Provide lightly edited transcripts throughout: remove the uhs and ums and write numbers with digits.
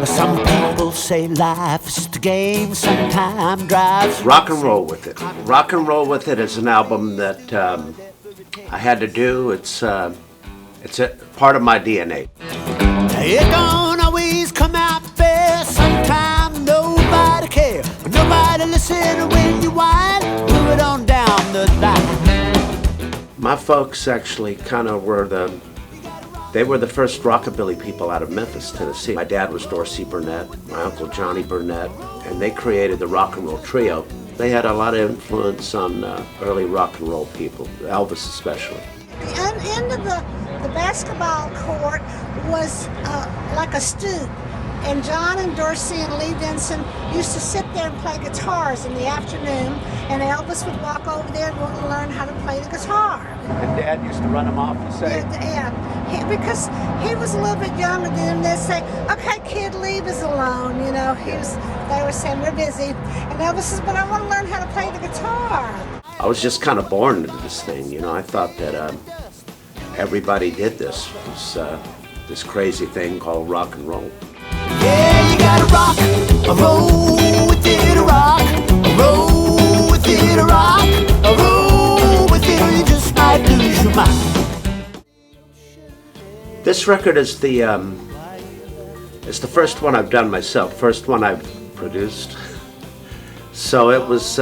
Some people say life is just a game, sometimes drives. Rock and Roll With It. Rock and Roll With It is an album that I had to do. It's a part of my DNA. It don't always come out fair, sometimes nobody cares, but nobody listen when you whine, move it on down the line. My folks actually kind of were they were the first rockabilly people out of Memphis, Tennessee. My dad was Dorsey Burnette, my uncle Johnny Burnette, and they created the Rock and Roll Trio. They had a lot of influence on early rock and roll people, Elvis especially. The end of the basketball court was like a stoop, and John and Dorsey and Lee Denson used to sit there and play guitars in the afternoon, and Elvis would walk over there and want to learn how to play the guitar. And Dad used to run them off, you say? Yeah, because he was a little bit younger than them. They'd say, "Okay, kid, leave us alone." You know, they were saying, "We're busy," and Elvis says, "But I want to learn how to play the guitar." I was just kind of born into this thing, you know. I thought that everybody did this crazy thing called rock and roll. Yeah, you gotta rock, a roll with it, a rock, a roll with it, a rock, a roll with it, or you just might lose your mind. This record is it's the first one I've done myself, first one I've produced. So it was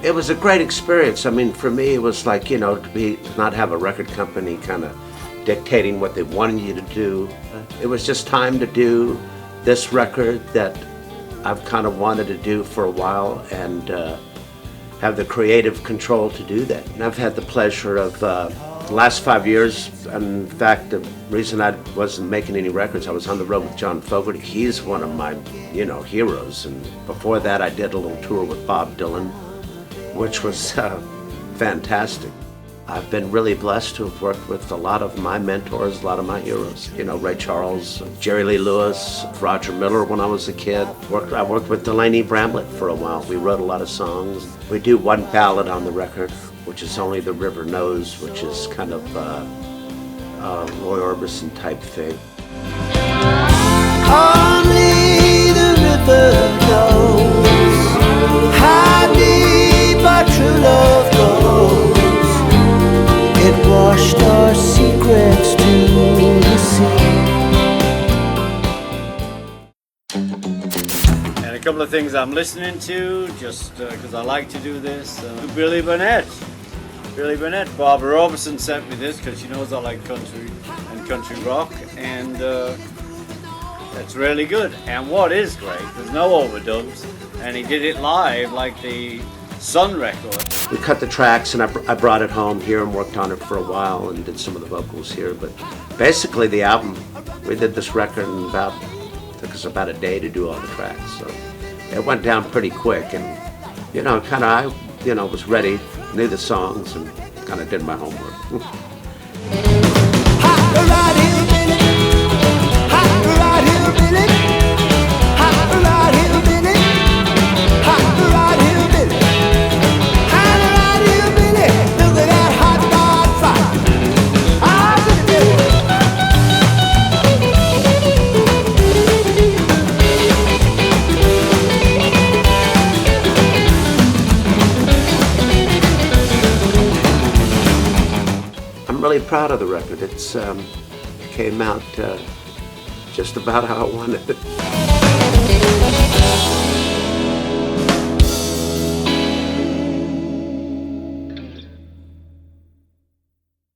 it was a great experience. I mean, for me, it was like, you know, to not have a record company kind of dictating what they wanted you to do. It was just time to do this record that I've kind of wanted to do for a while, and have the creative control to do that. And I've had the pleasure of the last 5 years, in fact, the reason I wasn't making any records, I was on the road with John Fogerty. He's one of my, you know, heroes. And before that, I did a little tour with Bob Dylan, which was fantastic. I've been really blessed to have worked with a lot of my mentors, a lot of my heroes. You know, Ray Charles, Jerry Lee Lewis, Roger Miller when I was a kid. I worked with Delaney Bramlett for a while. We wrote a lot of songs. We do one ballad on the record, which is Only the River Knows, which is kind of a Roy Orbison type thing. Only the river knows how deep our true love goes. It washed our secrets to the sea. And a couple of things I'm listening to, just because I like to do this. Billy Burnette. Barbara Robertson sent me this because she knows I like country and country rock, and it's really good. And what is great, there's no overdubs, and he did it live like the Sun record. We cut the tracks, and I brought it home here and worked on it for a while and did some of the vocals here. But basically the album, we did this record in took us about a day to do all the tracks. So it went down pretty quick, and, you know, I was ready, knew the songs, and kind of did my homework. I'm really proud of the record. It came out just about how I wanted it.